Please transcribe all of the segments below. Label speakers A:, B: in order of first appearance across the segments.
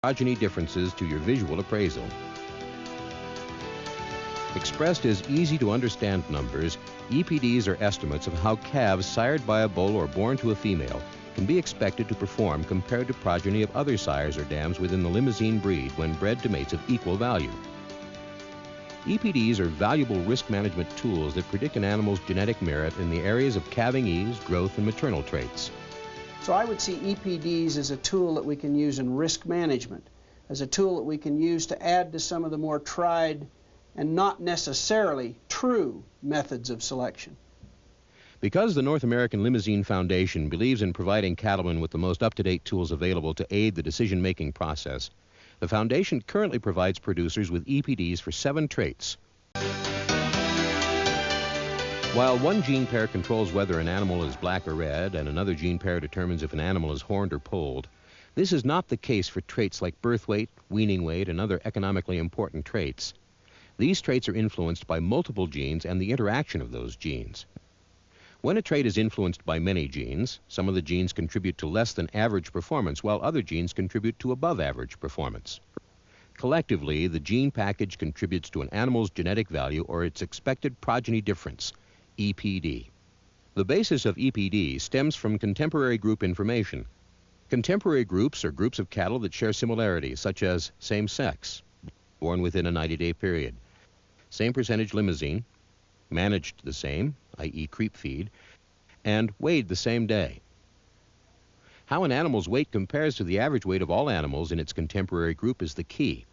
A: progeny differences to your visual appraisal. Expressed as easy-to-understand numbers, EPDs are estimates of how calves sired by a bull or born to a female can be expected to perform compared to progeny of other sires or dams within the Limousin breed when bred to mates of equal value. EPDs are valuable risk management tools that predict an animal's genetic merit in the areas of calving ease, growth, and maternal traits.
B: So I would see EPDs as a tool that we can use in risk management, as a tool that we can use to add to some of the more tried and not necessarily true methods of selection.
A: Because the North American Limousin Foundation believes in providing cattlemen with the most up-to-date tools available to aid the decision-making process, the Foundation currently provides producers with EPDs for 7 traits. While one gene pair controls whether an animal is black or red, and another gene pair determines if an animal is horned or polled, this is not the case for traits like birth weight, weaning weight, and other economically important traits. These traits are influenced by multiple genes and the interaction of those genes. When a trait is influenced by many genes, some of the genes contribute to less than average performance, while other genes contribute to above average performance. Collectively, the gene package contributes to an animal's genetic value or its expected progeny difference, EPD. The basis of EPD stems from contemporary group information. Contemporary groups are groups of cattle that share similarities, such as same sex, born within a 90-day period, same percentage Limousin, managed the same, i.e. creep feed, and weighed the same day. How an animal's weight compares to the average weight of all animals in its contemporary group is the key.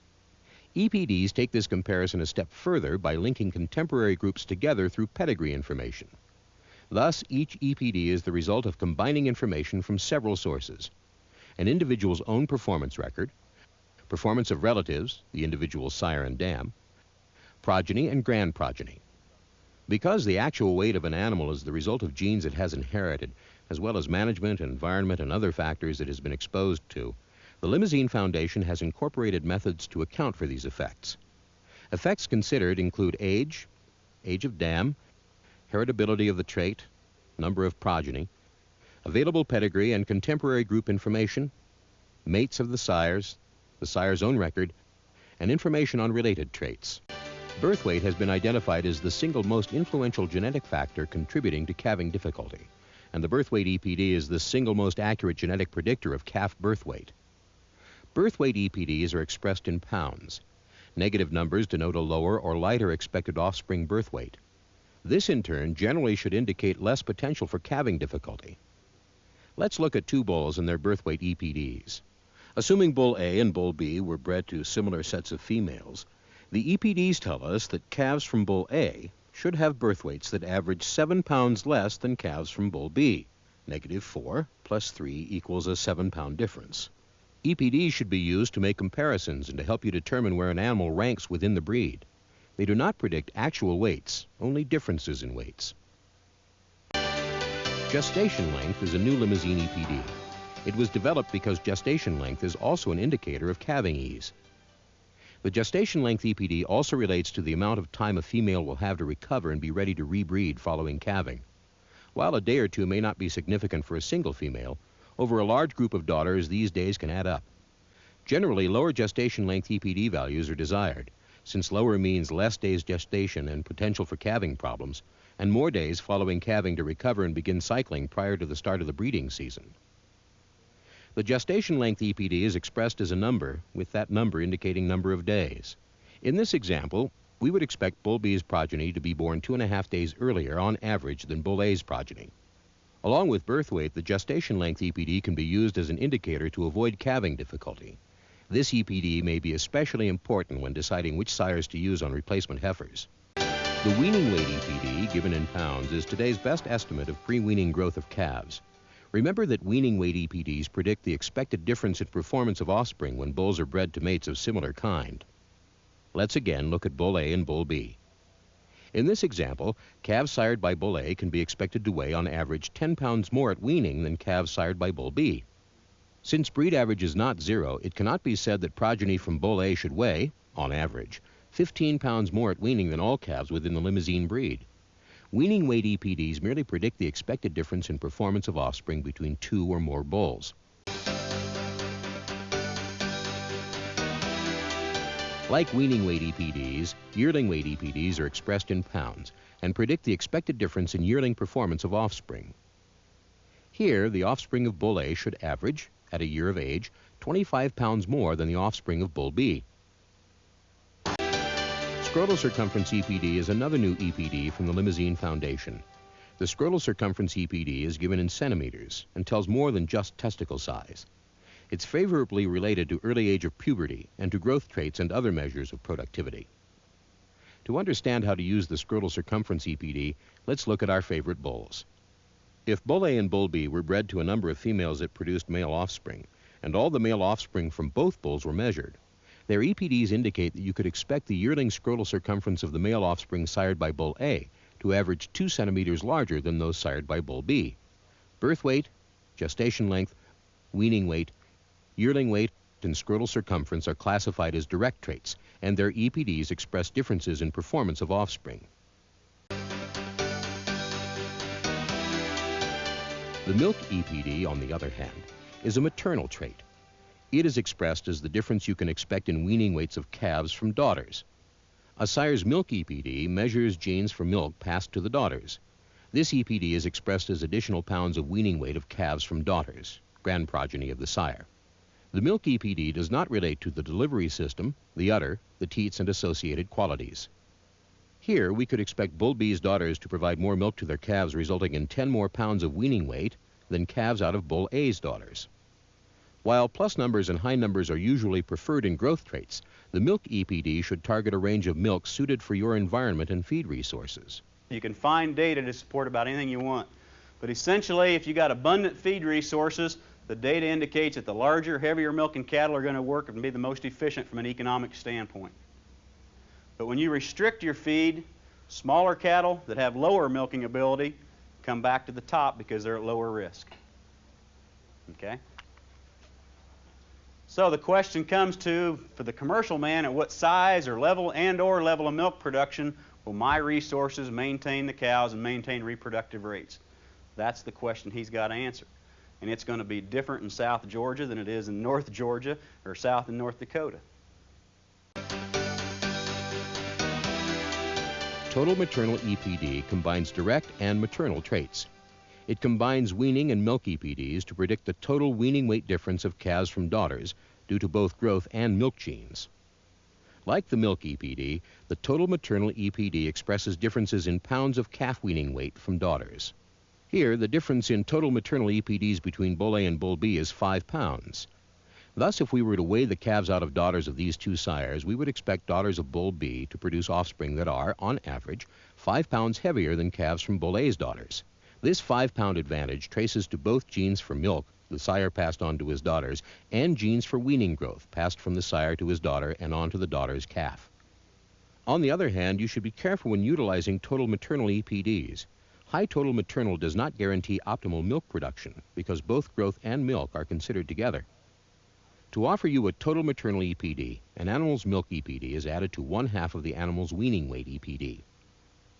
A: EPDs take this comparison a step further by linking contemporary groups together through pedigree information. Thus, each EPD is the result of combining information from several sources: an individual's own performance record, performance of relatives, the individual's sire and dam, progeny and grand progeny. Because the actual weight of an animal is the result of genes it has inherited, as well as management, environment, and other factors it has been exposed to, the Limousin Foundation has incorporated methods to account for these effects. Effects considered include age, age of dam, heritability of the trait, number of progeny, available pedigree and contemporary group information, mates of the sire's own record, and information on related traits. Birth weight has been identified as the single most influential genetic factor contributing to calving difficulty, and the birth weight EPD is the single most accurate genetic predictor of calf birth weight. Birth weight EPDs are expressed in pounds. Negative numbers denote a lower or lighter expected offspring birth weight. This, in turn, generally should indicate less potential for calving difficulty. Let's look at 2 bulls and their birth weight EPDs. Assuming Bull A and Bull B were bred to similar sets of females, the EPDs tell us that calves from Bull A should have birth weights that average 7 pounds less than calves from Bull B. -4 plus 3 equals a 7-pound difference. EPDs should be used to make comparisons and to help you determine where an animal ranks within the breed. They do not predict actual weights, only differences in weights. Gestation length is a new Limousin EPD. It was developed because gestation length is also an indicator of calving ease. The gestation length EPD also relates to the amount of time a female will have to recover and be ready to rebreed following calving. While a day or two may not be significant for a single female, over a large group of daughters these days can add up. Generally, lower gestation length EPD values are desired, since lower means less days gestation and potential for calving problems, and more days following calving to recover and begin cycling prior to the start of the breeding season. The gestation length EPD is expressed as a number, with that number indicating number of days. In this example, we would expect Bull B's progeny to be born 2.5 days earlier on average than Bull A's progeny. Along with birth weight, the gestation length EPD can be used as an indicator to avoid calving difficulty. This EPD may be especially important when deciding which sires to use on replacement heifers. The weaning weight EPD, given in pounds, is today's best estimate of pre-weaning growth of calves. Remember that weaning weight EPDs predict the expected difference in performance of offspring when bulls are bred to mates of similar kind. Let's again look at Bull A and Bull B. In this example, calves sired by Bull A can be expected to weigh on average 10 pounds more at weaning than calves sired by Bull B. Since breed average is not 0, it cannot be said that progeny from Bull A should weigh, on average, 15 pounds more at weaning than all calves within the Limousin breed. Weaning weight EPDs merely predict the expected difference in performance of offspring between 2 or more bulls. Like weaning weight EPDs, yearling weight EPDs are expressed in pounds and predict the expected difference in yearling performance of offspring. Here, the offspring of Bull A should average, at a year of age, 25 pounds more than the offspring of Bull B. Scrotal circumference EPD is another new EPD from the Limousin Foundation. The scrotal circumference EPD is given in centimeters and tells more than just testicle size. It's favorably related to early age of puberty and to growth traits and other measures of productivity. To understand how to use the scrotal circumference EPD, let's look at our favorite bulls. If Bull A and Bull B were bred to a number of females that produced male offspring, and all the male offspring from both bulls were measured, their EPDs indicate that you could expect the yearling scrotal circumference of the male offspring sired by Bull A to average 2 centimeters larger than those sired by Bull B. Birth weight, gestation length, weaning weight, yearling weight, and scrotal circumference are classified as direct traits, and their EPDs express differences in performance of offspring. The milk EPD, on the other hand, is a maternal trait. It is expressed as the difference you can expect in weaning weights of calves from daughters. A sire's milk EPD measures genes for milk passed to the daughters. This EPD is expressed as additional pounds of weaning weight of calves from daughters, grand progeny of the sire. The milk EPD does not relate to the delivery system, the udder, the teats, and associated qualities. Here, we could expect Bull B's daughters to provide more milk to their calves, resulting in 10 more pounds of weaning weight than calves out of Bull A's daughters. While plus numbers and high numbers are usually preferred in growth traits, the milk EPD should target a range of milk suited for your environment and feed resources.
C: You can find data to support about anything you want, but essentially, if you got abundant feed resources, the data indicates that the larger, heavier milking cattle are going to work and be the most efficient from an economic standpoint. But when you restrict your feed, smaller cattle that have lower milking ability come back to the top because they're at lower risk. Okay? So the question comes to, for the commercial man, at what size or level of milk production will my resources maintain the cows and maintain reproductive rates? That's the question he's got to answer. And it's going to be different in South Georgia than it is in North Georgia or South and North Dakota.
A: Total maternal EPD combines direct and maternal traits. It combines weaning and milk EPDs to predict the total weaning weight difference of calves from daughters due to both growth and milk genes. Like the milk EPD, the total maternal EPD expresses differences in pounds of calf weaning weight from daughters. Here, the difference in total maternal EPDs between Bull A and Bull B is 5 pounds. Thus, if we were to weigh the calves out of daughters of these two sires, we would expect daughters of Bull B to produce offspring that are, on average, 5 pounds heavier than calves from Bull A's daughters. This 5-pound advantage traces to both genes for milk the sire passed on to his daughters, and genes for weaning growth passed from the sire to his daughter and on to the daughter's calf. On the other hand, you should be careful when utilizing total maternal EPDs. High total maternal does not guarantee optimal milk production because both growth and milk are considered together. To offer you a total maternal EPD, an animal's milk EPD is added to 1/2 of the animal's weaning weight EPD.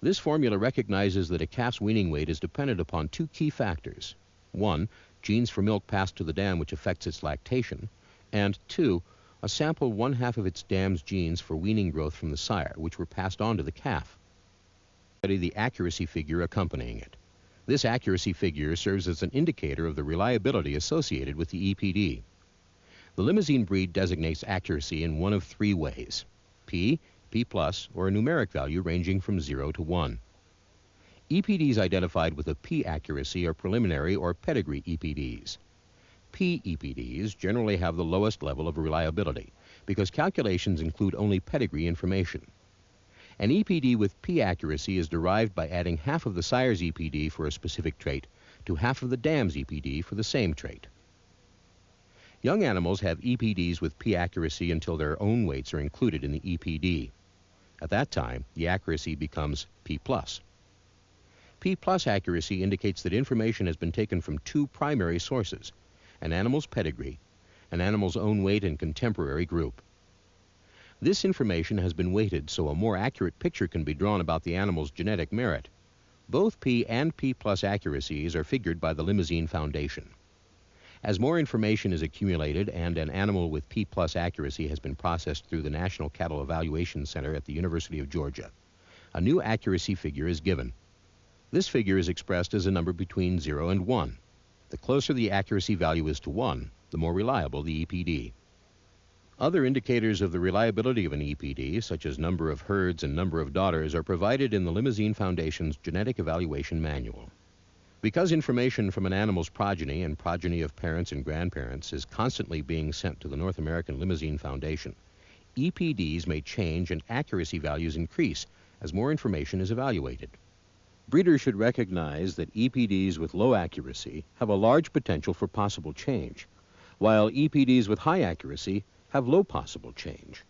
A: This formula recognizes that a calf's weaning weight is dependent upon 2 key factors. 1, genes for milk passed to the dam which affects its lactation, and 2, a sample 1/2 of its dam's genes for weaning growth from the sire, which were passed on to the calf. Study the accuracy figure accompanying it. This accuracy figure serves as an indicator of the reliability associated with the EPD. The Limousin breed designates accuracy in one of 3 ways: P, P+, or a numeric value ranging from 0 to 1. EPDs identified with a P accuracy are preliminary or pedigree EPDs. P EPDs generally have the lowest level of reliability because calculations include only pedigree information. An EPD with P accuracy is derived by adding 1/2 of the sire's EPD for a specific trait to 1/2 of the dam's EPD for the same trait. Young animals have EPDs with P accuracy until their own weights are included in the EPD. At that time, the accuracy becomes P+. P+ accuracy indicates that information has been taken from 2 primary sources: an animal's pedigree, an animal's own weight and contemporary group. This information has been weighted so a more accurate picture can be drawn about the animal's genetic merit. Both P and P+ accuracies are figured by the Limousin Foundation. As more information is accumulated and an animal with P+ accuracy has been processed through the National Cattle Evaluation Center at the University of Georgia, a new accuracy figure is given. This figure is expressed as a number between 0 and 1. The closer the accuracy value is to 1, the more reliable the EPD. Other indicators of the reliability of an EPD, such as number of herds and number of daughters, are provided in the Limousine Foundation's Genetic Evaluation Manual. Because information from an animal's progeny and progeny of parents and grandparents is constantly being sent to the North American Limousine Foundation, EPDs may change and accuracy values increase as more information is evaluated. Breeders should recognize that EPDs with low accuracy have a large potential for possible change, while EPDs with high accuracy have low possible change.